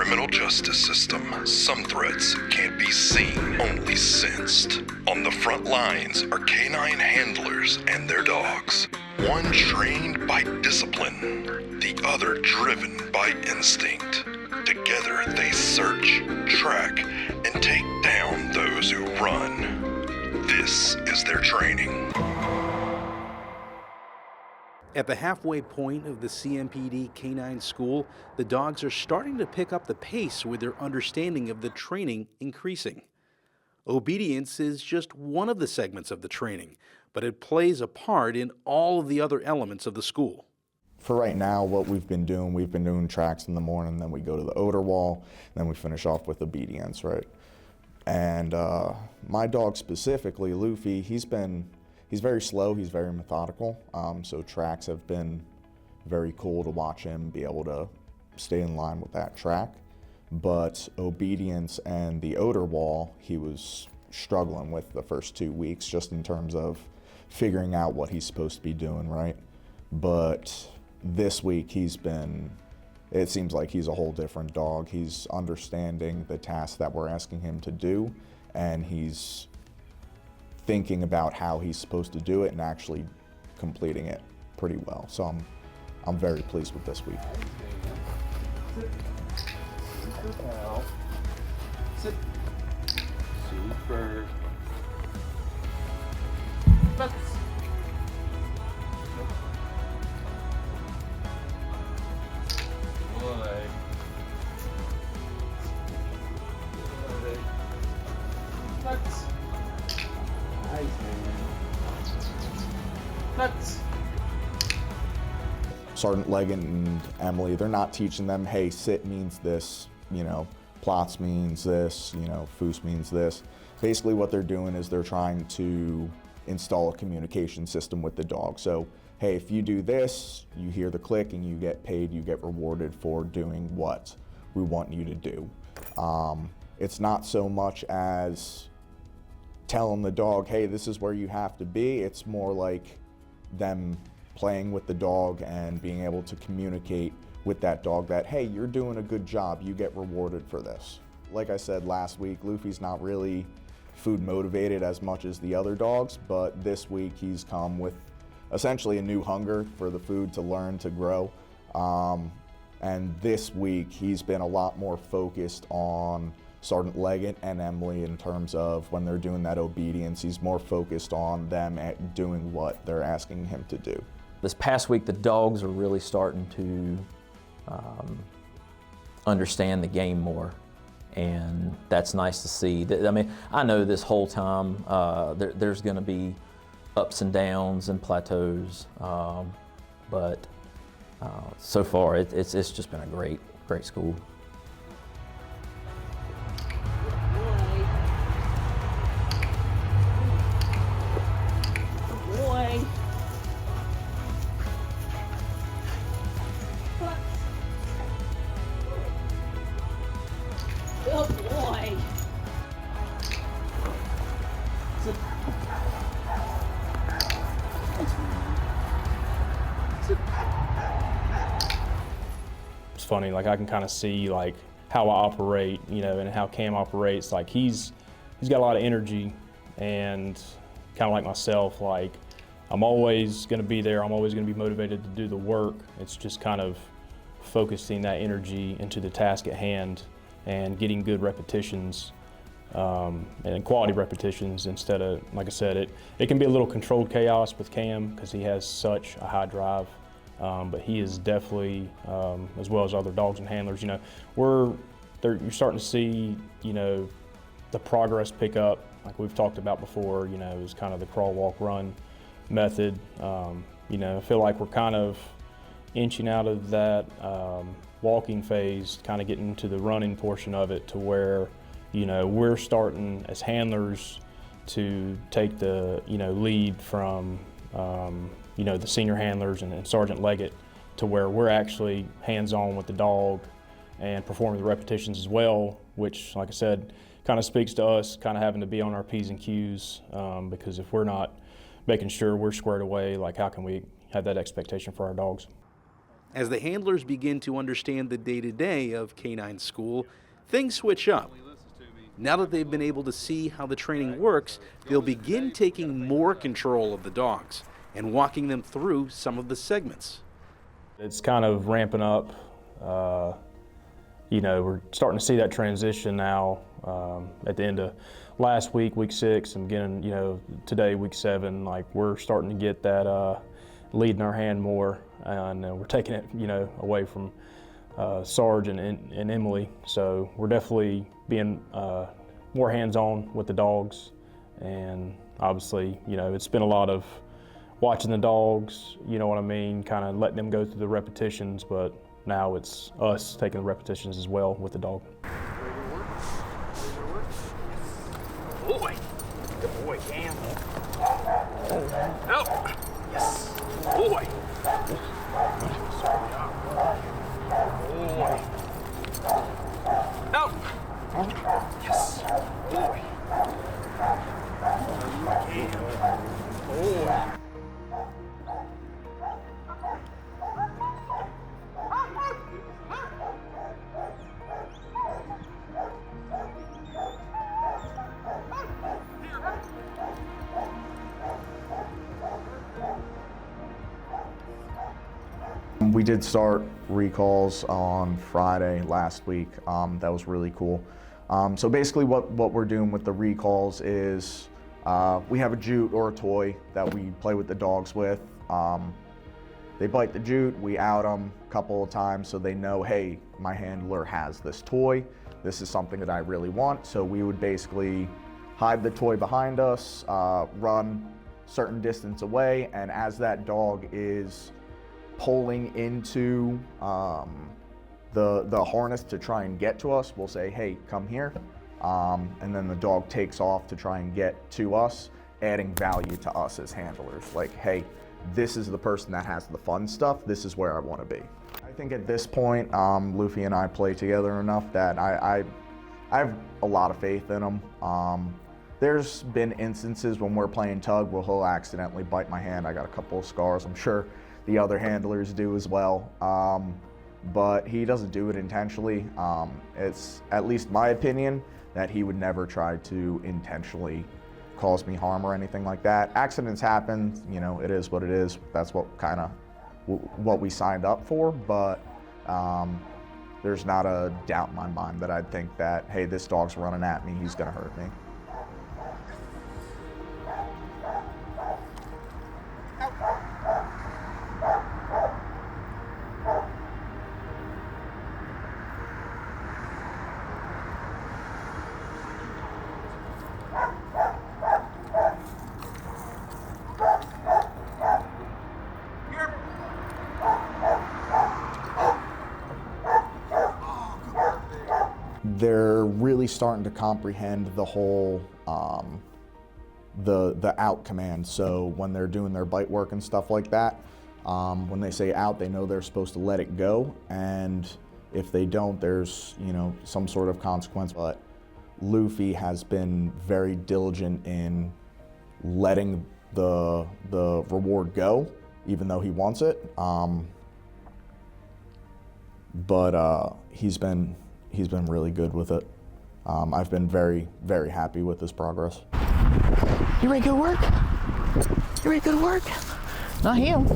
criminal justice system, some threats can't be seen, only sensed. On the front lines are canine handlers and their dogs. One trained by discipline, the other driven by instinct. Together they search, track, and take down those who run. This is their training. At the halfway point of the CMPD K9 school, the dogs are starting to pick up the pace with their understanding of the training increasing. Obedience is just one of the segments of the training, but it plays a part in all of the other elements of the school. For right now, what we've been doing tracks in the morning, then we go to the odor wall, then we finish off with obedience, right? And my dog specifically, Luffy, he's very slow, he's very methodical, so tracks have been very cool to watch him be able to stay in line with that track. But obedience and the odor wall, he was struggling with the first 2 weeks just in terms of figuring out what he's supposed to be doing, right? But this week it seems like he's a whole different dog. He's understanding the tasks that we're asking him to do, and he's thinking about how he's supposed to do it and actually completing it pretty well. So I'm very pleased with this week. Sit. Super. Let's. Boy. Let's. Nice, man. Let's. Sergeant Leggett and Emily, they're not teaching them, hey, sit means this, plots means this, foos means this. Basically what they're doing is they're trying to install a communication system with the dog. So, hey, if you do this, you hear the click and you get paid, you get rewarded for doing what we want you to do. It's not so much as telling the dog, hey, this is where you have to be. It's more like them playing with the dog and being able to communicate with that dog that, hey, you're doing a good job, you get rewarded for this. Like I said last week, Luffy's not really food motivated as much as the other dogs, but this week he's come with essentially a new hunger for the food to learn to grow. And this week he's been a lot more focused on Sergeant Leggett and Emily in terms of when they're doing that obedience. He's more focused on them at doing what they're asking him to do. This past week, the dogs are really starting to understand the game more, and that's nice to see. I mean, I know this whole time there's going to be ups and downs and plateaus, but so far it's just been a great school. Good boy. It's funny, like I can kind of see like how I operate, and how Cam operates. Like he's got a lot of energy, and kind of like myself, like I'm always going to be there. I'm always going to be motivated to do the work. It's just kind of focusing that energy into the task at hand and getting good repetitions and quality repetitions instead of, like I said, it can be a little controlled chaos with Cam because he has such a high drive, but he is definitely, as well as other dogs and handlers, you're starting to see, the progress pick up, like we've talked about before, is kind of the crawl, walk, run method. I feel like we're kind of inching out of that walking phase, kind of getting to the running portion of it, to where we're starting as handlers to take the lead from the senior handlers and Sergeant Leggett, to where we're actually hands-on with the dog and performing the repetitions as well, which, like I said, kind of speaks to us kind of having to be on our P's and Q's, because if we're not making sure we're squared away, like how can we have that expectation for our dogs? As the handlers begin to understand the day-to-day of K9 school, things switch up. Now that they've been able to see how the training works, they'll begin taking more control of the dogs and walking them through some of the segments. It's kind of ramping up. You know, we're starting to see that transition now at the end of last week, week 6, and beginning, you know, today, week 7. Like, we're starting to get that lead in our hand more, and we're taking it, you know, away from Sarge and Emily. So we're definitely being more hands-on with the dogs, and obviously, you know, it's been a lot of watching the dogs, you know what I mean, kind of letting them go through the repetitions, but now it's us taking the repetitions as well with the dog. Boy, good boy, Cam. Oh, yes, boy. Boy. Oh, yes, boy. Cam. Boy. We did start recalls on Friday last week. That was really cool. So basically what we're doing with the recalls is we have a jute or a toy that we play with the dogs with. They bite the jute, we out them a couple of times so they know, hey, my handler has this toy. This is something that I really want. So we would basically hide the toy behind us, run certain distance away, and as that dog is pulling into the harness to try and get to us, we'll say, hey, come here. And then the dog takes off to try and get to us, adding value to us as handlers. Like, hey, this is the person that has the fun stuff. This is where I want to be. I think at this point, Luffy and I play together enough that I have a lot of faith in him. There's been instances when we're playing tug where he'll accidentally bite my hand. I got a couple of scars. I'm sure the other handlers do as well, but he doesn't do it intentionally. It's at least my opinion that he would never try to intentionally cause me harm or anything like that. Accidents happen, you know, it is what it is. That's what kind of what we signed up for, but there's not a doubt in my mind that I'd think that, hey, this dog's running at me, he's gonna hurt me. They're really starting to comprehend the whole the out command. So when they're doing their bite work and stuff like that, when they say out, they know they're supposed to let it go, and if they don't, there's, you know, some sort of consequence. But Luffy has been very diligent in letting the reward go, even though he wants it. But he's been really good with it. I've been very, very happy with his progress. You ready to go to work? You ready to go to work? Not him.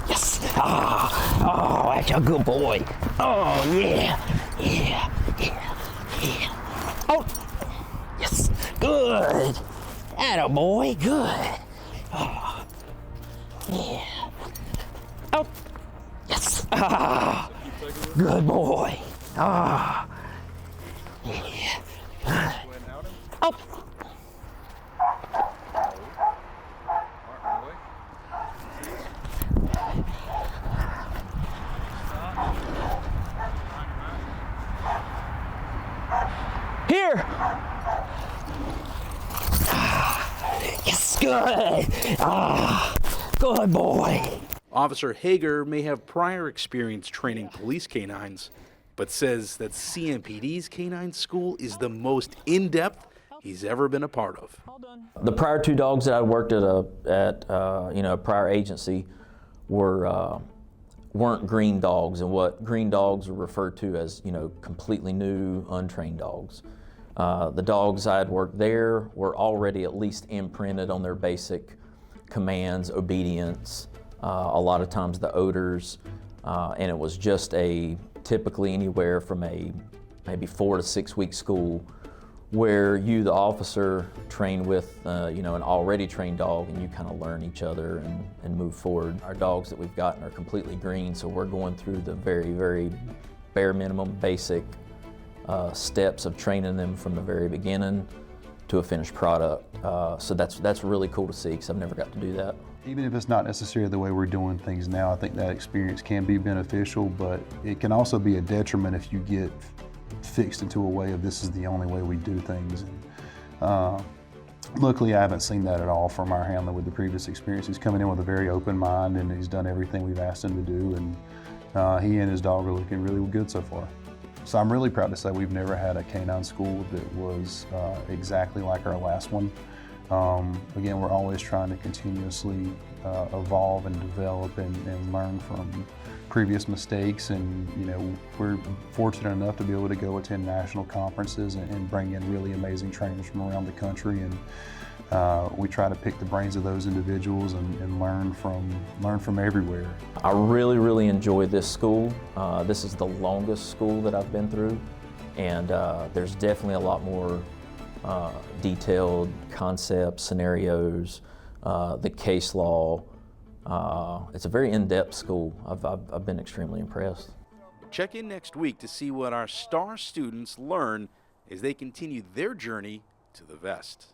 Yes! Oh, that's a good boy. Oh, yeah, yeah, yeah, yeah. Oh, yes, good. Atta boy, good. Oh, yeah. Oh, yes. Ah, good boy. Ah, yeah. Oh. Here. Yes, good. Ah, good boy. Officer Hager may have prior experience training police canines, but says that CMPD's K9 school is the most in-depth he's ever been a part of. The prior 2 dogs that I worked at a prior agency weren't green dogs, and what green dogs are referred to as completely new, untrained dogs. The dogs I had worked there were already at least imprinted on their basic commands, obedience, a lot of times the odors, and it was just typically anywhere from a maybe 4 to 6 week school where you, the officer, train with an already trained dog, and you kind of learn each other and move forward. Our dogs that we've gotten are completely green, so we're going through the very, very bare minimum, basic steps of training them from the very beginning to a finished product. So that's really cool to see, because I've never got to do that. Even if it's not necessarily the way we're doing things now, I think that experience can be beneficial, but it can also be a detriment if you get fixed into a way of this is the only way we do things. And, luckily, I haven't seen that at all from our handler with the previous experience. He's coming in with a very open mind, and he's done everything we've asked him to do, and he and his dog are looking really good so far. So I'm really proud to say we've never had a canine school that was exactly like our last one. Again, we're always trying to continuously evolve and develop and learn from previous mistakes, and we're fortunate enough to be able to go attend national conferences and bring in really amazing trainers from around the country, and we try to pick the brains of those individuals and learn from everywhere. I really, really enjoy this school. This is the longest school that I've been through, and there's definitely a lot more detailed concepts, scenarios, the case law. It's a very in-depth school. I've been extremely impressed. Check in next week to see what our star students learn as they continue their journey to the vest.